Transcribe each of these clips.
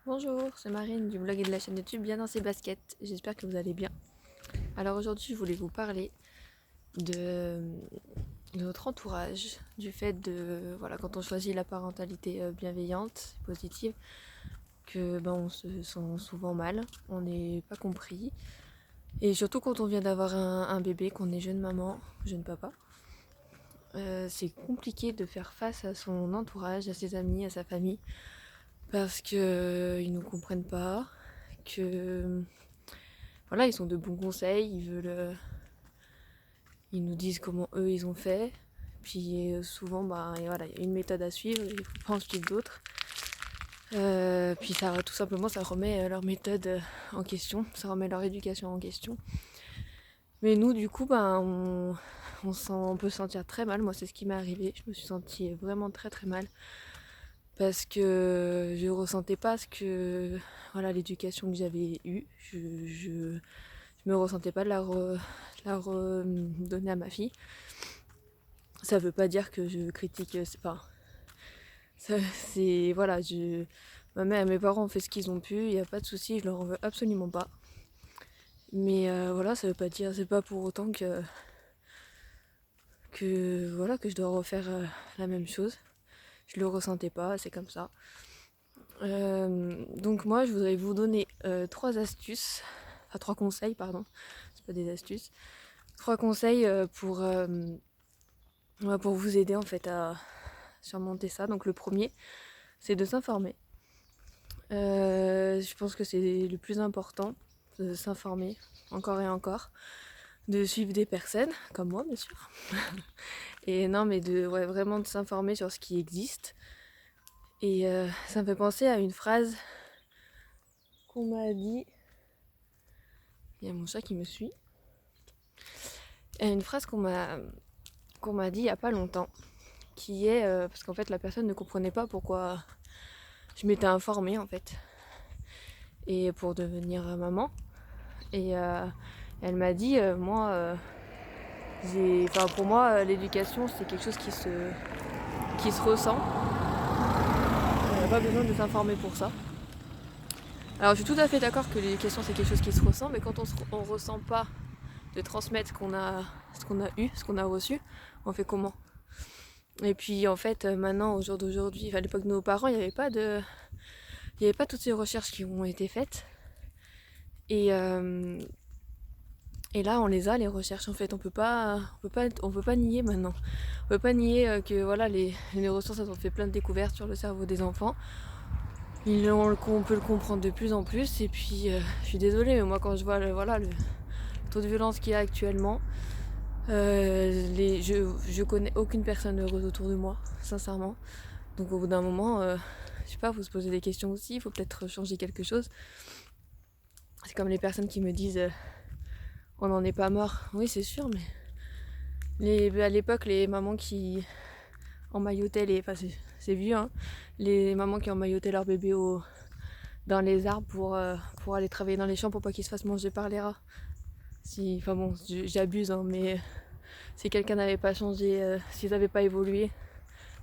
Bonjour, c'est Marine du blog et de la chaîne YouTube Bien dans ses baskets. J'espère que vous allez bien. Alors aujourd'hui, je voulais vous parler de, de notre entourage, du fait de, voilà, quand on choisit la parentalité bienveillante, positive, que on se sent souvent mal, on n'est pas compris. Et surtout quand on vient d'avoir un bébé, qu'on est jeune maman, jeune papa. C'est compliqué de faire face à son entourage, à ses amis, à sa famille, parce qu'ils ne nous comprennent pas, que voilà, ils ont de bons conseils, ils nous disent comment eux ils ont fait. Puis souvent, et voilà, il y a une méthode à suivre, il ne faut pas en suivre d'autres. Puis ça, tout simplement, ça remet leur méthode en question, ça remet leur éducation en question. Mais nous, du coup, on peut se sentir très mal. Moi, c'est ce qui m'est arrivé. Je me suis sentie vraiment très très mal parce que je ressentais pas ce que, voilà, l'éducation que j'avais eue. Je me ressentais pas de la redonner à ma fille. Ça veut pas dire que je critique, c'est pas. C'est. Voilà, ma mère et mes parents ont fait ce qu'ils ont pu, il n'y a pas de souci, je leur en veux absolument pas. Mais voilà, ça veut pas dire, c'est pas pour autant que je dois refaire la même chose. Je le ressentais pas, c'est comme ça. Donc moi, je voudrais vous donner trois astuces, enfin trois conseils, pardon, c'est pas des astuces. Trois conseils pour vous aider en fait à surmonter ça. Donc le premier, c'est de s'informer. Je pense que c'est le plus important, de s'informer encore et encore, de suivre des personnes, comme moi bien sûr. Et non, mais vraiment de s'informer sur ce qui existe. Et ça me fait penser à une phrase qu'on m'a dit. Il y a mon chat qui me suit. Une phrase qu'on m'a dit il n'y a pas longtemps, qui est parce qu'en fait la personne ne comprenait pas pourquoi je m'étais informée en fait, et pour devenir maman. Et elle m'a dit, pour moi, l'éducation c'est quelque chose qui se ressent. On n'a pas besoin de s'informer pour ça. Alors je suis tout à fait d'accord que l'éducation c'est quelque chose qui se ressent, mais quand on ressent pas de transmettre ce qu'on a eu, ce qu'on a reçu, on fait comment? Et puis en fait maintenant, au jour d'aujourd'hui, à l'époque de nos parents, il n'y avait pas toutes ces recherches qui ont été faites. Et, et là, on les a, les recherches. En fait, on peut pas nier maintenant. On peut pas nier que voilà, les neurosciences ont fait plein de découvertes sur le cerveau des enfants. On peut le comprendre de plus en plus. Et puis, je suis désolée, mais moi, quand je vois le taux de violence qu'il y a actuellement, je connais aucune personne heureuse autour de moi, sincèrement. Donc, au bout d'un moment, je sais pas, faut se poser des questions aussi. Il faut peut-être changer quelque chose. C'est comme les personnes qui me disent on n'en est pas mort. Oui, c'est sûr, mais à l'époque, les mamans qui emmaillotaient c'est vieux, hein, les mamans qui emmaillotaient leur bébé dans les arbres pour aller travailler dans les champs pour pas qu'ils se fassent manger par les rats. Si, enfin bon, j'abuse, hein, mais si quelqu'un n'avait pas changé, s'ils n'avaient pas évolué,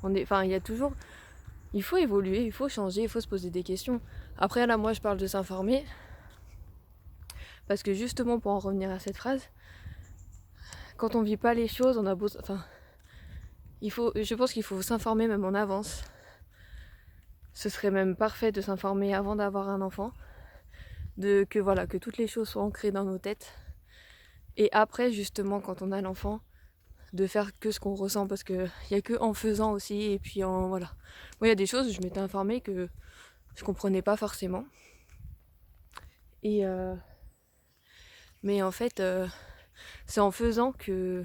il y a toujours, il faut évoluer, il faut changer, il faut se poser des questions. Après là, moi, je parle de s'informer parce que justement, pour en revenir à cette phrase, quand on vit pas les choses, on a besoin, je pense qu'il faut s'informer même en avance. Ce serait même parfait de s'informer avant d'avoir un enfant, que toutes les choses soient ancrées dans nos têtes. Et après, justement, quand on a l'enfant, de faire que ce qu'on ressent, parce qu'il n'y a que en faisant aussi, et puis voilà. Moi, il y a des choses, je m'étais informée que je comprenais pas forcément. Et mais en fait, c'est en faisant que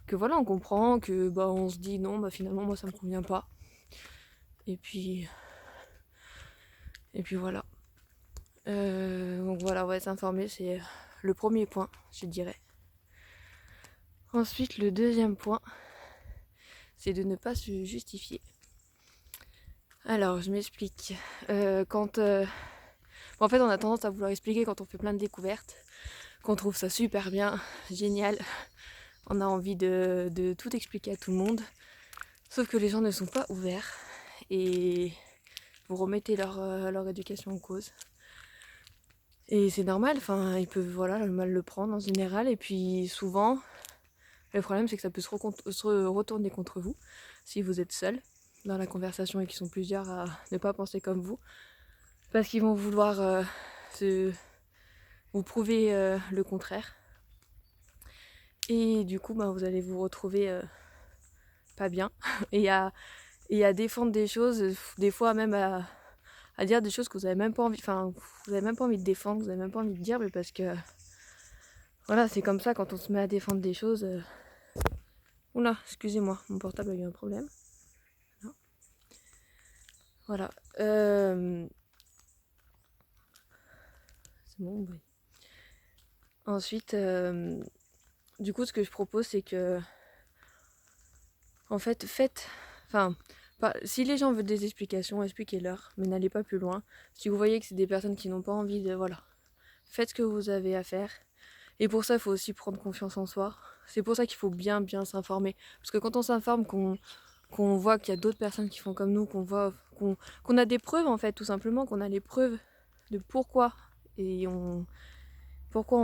voilà, on comprend, que on se dit non, finalement, moi, ça me convient pas. Et puis voilà. Donc voilà, ouais, s'informer, c'est le premier point, je dirais. Ensuite, le deuxième point, c'est de ne pas se justifier. Alors, je m'explique. En fait, on a tendance à vouloir expliquer quand on fait plein de découvertes, qu'on trouve ça super bien, génial. On a envie de tout expliquer à tout le monde. Sauf que les gens ne sont pas ouverts. Et vous remettez leur éducation en cause. Et c'est normal, enfin, ils peuvent mal le prendre en général. Et puis souvent, le problème c'est que ça peut se retourner contre vous si vous êtes seul dans la conversation et qu'ils sont plusieurs à ne pas penser comme vous. Parce qu'ils vont vouloir vous prouver le contraire. Et du coup, vous allez vous retrouver pas bien. Et à défendre des choses, des fois même à dire des choses que vous avez même pas envie, vous avez même pas envie de défendre, vous avez même pas envie de dire, mais parce que voilà, c'est comme ça quand on se met à défendre des choses. Oula, excusez-moi, mon portable a eu un problème. Non. Voilà. C'est bon, oui. Ensuite, du coup, ce que je propose, c'est que, en fait, si les gens veulent des explications, expliquez-leur, mais n'allez pas plus loin. Si vous voyez que c'est des personnes qui n'ont pas envie de, faites ce que vous avez à faire. Et pour ça, il faut aussi prendre confiance en soi. C'est pour ça qu'il faut bien s'informer. Parce que quand on s'informe, qu'on voit qu'il y a d'autres personnes qui font comme nous, qu'on a des preuves en fait, tout simplement, qu'on a les preuves de pourquoi on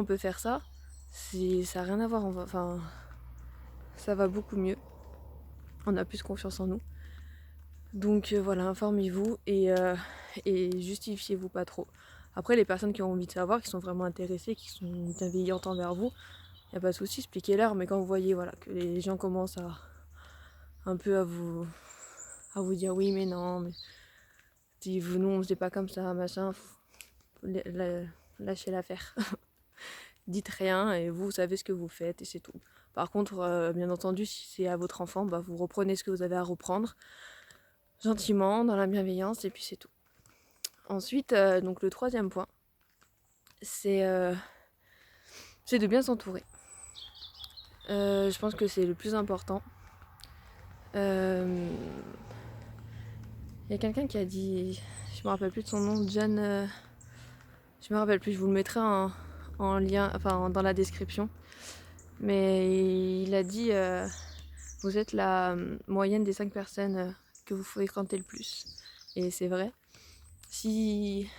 peut faire ça, ça n'a rien à voir. Enfin, ça va beaucoup mieux. On a plus confiance en nous. Donc voilà, informez-vous et justifiez-vous pas trop. Après, les personnes qui ont envie de savoir, qui sont vraiment intéressées, qui sont bienveillantes envers vous, il n'y a pas de souci, expliquez-leur. Mais quand vous voyez que les gens commencent un peu à vous dire oui, mais non, mais nous on faisait pas comme ça, machin, lâchez l'affaire. Dites rien et vous savez ce que vous faites et c'est tout. Par contre, bien entendu, si c'est à votre enfant, vous reprenez ce que vous avez à reprendre, gentiment, dans la bienveillance, et puis c'est tout. Ensuite, donc le troisième point, c'est de bien s'entourer. Je pense que c'est le plus important. Il y a quelqu'un qui a dit, je me rappelle plus de son nom, John, je me rappelle plus, je vous le mettrai en lien, dans la description. Mais il a dit, vous êtes la moyenne des 5 personnes que vous fréquentez le plus. Et c'est vrai. Si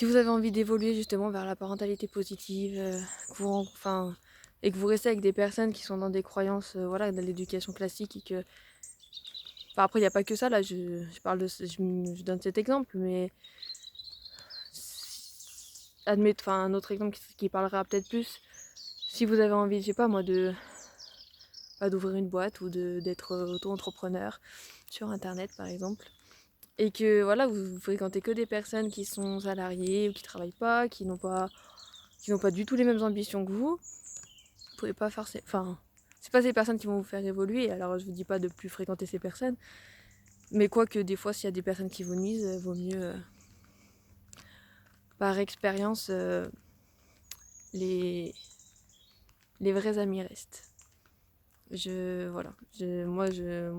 vous avez envie d'évoluer justement vers la parentalité positive, et que vous restez avec des personnes qui sont dans des croyances, de l'éducation classique et que... après, il n'y a pas que ça, là, je donne cet exemple, mais... un autre exemple qui parlera peut-être plus, si vous avez envie, je sais pas moi, d'ouvrir une boîte ou d'être auto-entrepreneur sur internet par exemple, et que vous fréquentez que des personnes qui sont salariées ou qui travaillent pas, qui n'ont pas du tout les mêmes ambitions que vous pouvez pas forcément, c'est pas ces personnes qui vont vous faire évoluer. Alors je vous dis pas de plus fréquenter ces personnes, mais quoique des fois s'il y a des personnes qui vous nuisent, vaut mieux par expérience les vrais amis restent. Moi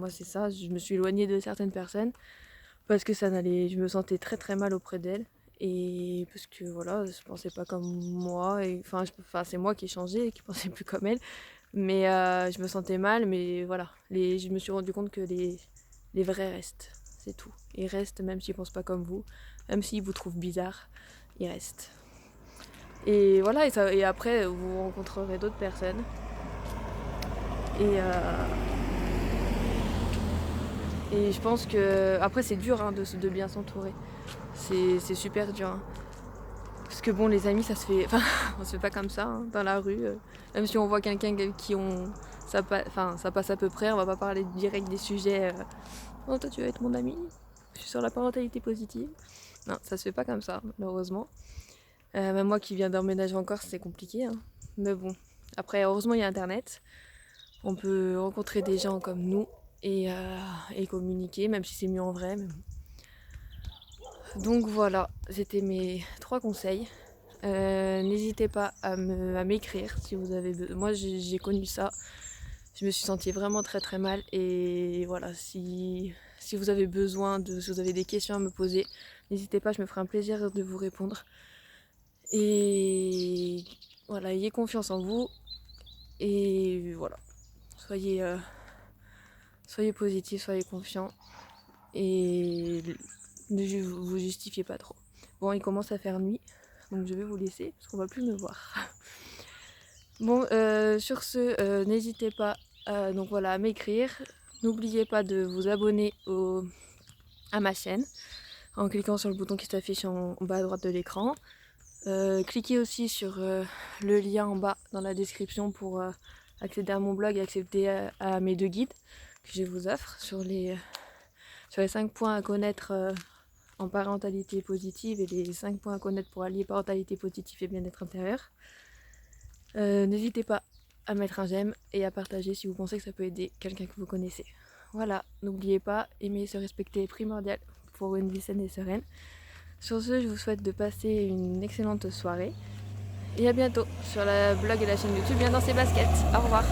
c'est ça, je me suis éloignée de certaines personnes parce que je me sentais très très mal auprès d'elles et parce que je pensais pas comme moi et c'est moi qui ai changé et qui pensais plus comme elles, mais je me sentais mal, mais je me suis rendu compte que les vrais restent, c'est tout. Ils restent même s'ils pensent pas comme vous, même s'ils vous trouvent bizarre, ils restent. Et et après vous rencontrerez d'autres personnes. Et je pense que après c'est dur de bien s'entourer. C'est super dur. Parce que bon, les amis, ça se fait. On se fait pas comme ça dans la rue. Même si on voit quelqu'un ça passe à peu près, on va pas parler direct des sujets. Oh, toi tu vas être mon ami. Je suis sur la parentalité positive. Non, ça se fait pas comme ça, malheureusement. Même moi qui viens d'emménager en Corse, c'est compliqué. Mais bon. Après, heureusement, il y a internet. On peut rencontrer des gens comme nous et communiquer, même si c'est mieux en vrai. Mais bon. Donc voilà, c'était mes 3 conseils. N'hésitez pas à m'écrire si vous avez besoin. Moi j'ai connu ça. Je me suis sentie vraiment très très mal. Et si vous avez si vous avez des questions à me poser, n'hésitez pas, je me ferai un plaisir de vous répondre. Et ayez confiance en vous. Et voilà. Soyez positifs, soyez confiants. Et Ne vous justifiez pas trop. Bon, il commence à faire nuit, donc je vais vous laisser parce qu'on va plus me voir. Bon, sur ce, n'hésitez pas donc voilà, à m'écrire. N'oubliez pas de vous abonner à ma chaîne en cliquant sur le bouton qui s'affiche en bas à droite de l'écran. Cliquez aussi sur le lien en bas dans la description pour accéder à mon blog et accéder à mes 2 guides que je vous offre sur les 5 points à connaître en parentalité positive et les 5 points à connaître pour allier parentalité positive et bien-être intérieur. N'hésitez pas à mettre un j'aime et à partager si vous pensez que ça peut aider quelqu'un que vous connaissez. Voilà, n'oubliez pas, aimer et se respecter est primordial pour une vie saine et sereine. Sur ce, je vous souhaite de passer une excellente soirée et à bientôt sur la blog et la chaîne YouTube Bien dans ses baskets. Au revoir.